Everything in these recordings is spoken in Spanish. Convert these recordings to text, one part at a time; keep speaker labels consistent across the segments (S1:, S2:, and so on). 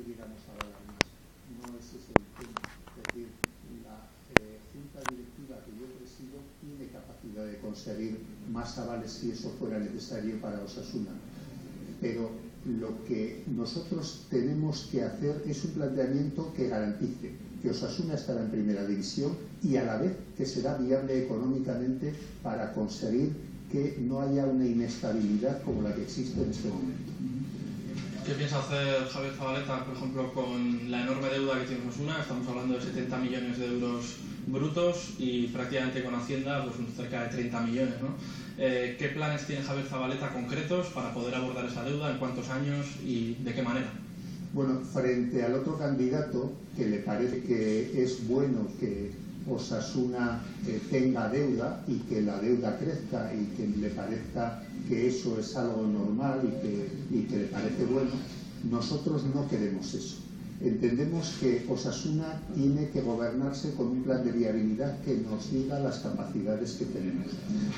S1: consiguiéramos avales. No es ese el tema. Es decir, la junta directiva que yo presido tiene capacidad de conseguir más avales si eso fuera necesario para Osasuna. Pero lo que nosotros tenemos que hacer es un planteamiento que garantice que Osasuna estará en primera división y a la vez que será viable económicamente para conseguir que no haya una inestabilidad como la que existe en este momento.
S2: ¿Qué piensa hacer Javier Zabaleta, por ejemplo, con la enorme deuda que tiene Osasuna? Estamos hablando de 70 millones de euros brutos y prácticamente con Hacienda pues cerca de 30 millones, ¿no? ¿Qué planes tiene Javier Zabaleta concretos para poder abordar esa deuda? ¿En cuántos años y de qué manera?
S1: Bueno, frente al otro candidato, que le parece que es bueno que Osasuna tenga deuda y que la deuda crezca y que le parezca que eso es algo normal y que le parece bueno, nosotros no queremos eso. Entendemos que Osasuna tiene que gobernarse con un plan de viabilidad que nos diga las capacidades que tenemos.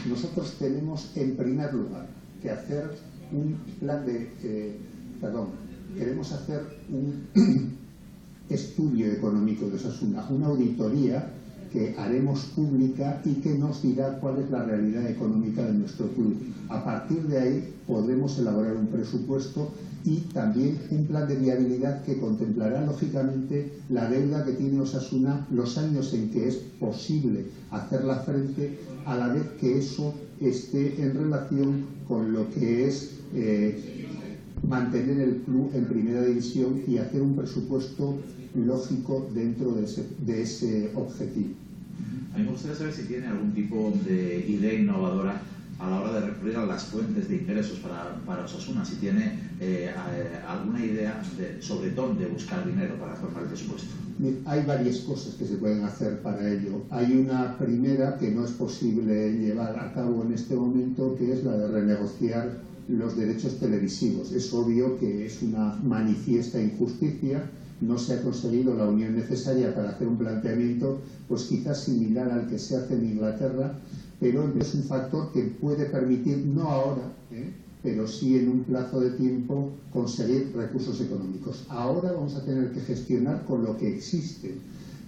S1: Nosotros tenemos, en primer lugar, que hacer un plan queremos hacer un estudio económico de Osasuna, una auditoría que haremos pública y que nos dirá cuál es la realidad económica de nuestro club. A partir de ahí podremos elaborar un presupuesto y también un plan de viabilidad que contemplará lógicamente la deuda que tiene Osasuna, los años en que es posible hacerla frente, a la vez que eso esté en relación con lo que es mantener el club en primera división y hacer un presupuesto lógico dentro de ese objetivo.
S3: A mí me gustaría saber si tiene algún tipo de idea innovadora a la hora de recurrir a las fuentes de ingresos para Osasuna, si tiene alguna idea sobre dónde buscar dinero para formar el presupuesto.
S1: Hay varias cosas que se pueden hacer para ello. Hay una primera que no es posible llevar a cabo en este momento, que es la de renegociar los derechos televisivos. Es obvio que es una manifiesta injusticia. No se ha conseguido la unión necesaria para hacer un planteamiento, pues quizás similar al que se hace en Inglaterra, pero es un factor que puede permitir, no ahora, pero sí en un plazo de tiempo, conseguir recursos económicos. Ahora vamos a tener que gestionar con lo que existe.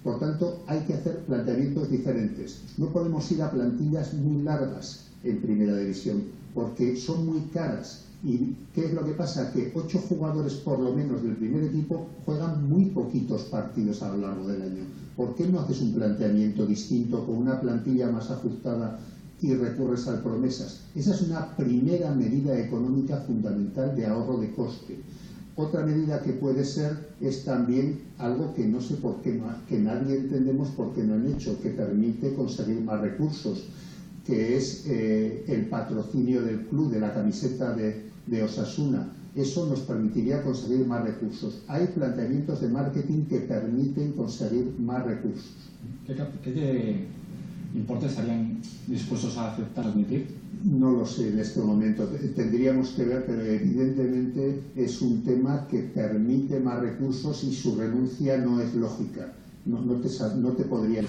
S1: Por tanto, hay que hacer planteamientos diferentes. No podemos ir a plantillas muy largas en primera división, porque son muy caras. ¿Y qué es lo que pasa? Que 8 jugadores por lo menos del primer equipo juegan muy poquitos partidos a lo largo del año. ¿Por qué no haces un planteamiento distinto con una plantilla más ajustada y recurres al promesas? Esa es una primera medida económica fundamental de ahorro de coste. Otra medida que puede ser es también algo que no sé por qué que nadie entendemos por qué no han hecho, que permite conseguir más recursos, que es el patrocinio del club, de la camiseta de Osasuna. Eso nos permitiría conseguir más recursos. Hay planteamientos de marketing que permiten conseguir más recursos.
S4: ¿Qué importes estarían dispuestos a aceptar, admitir?
S1: No lo sé en este momento. Tendríamos que ver, pero evidentemente es un tema que permite más recursos y su renuncia no es lógica. No te podría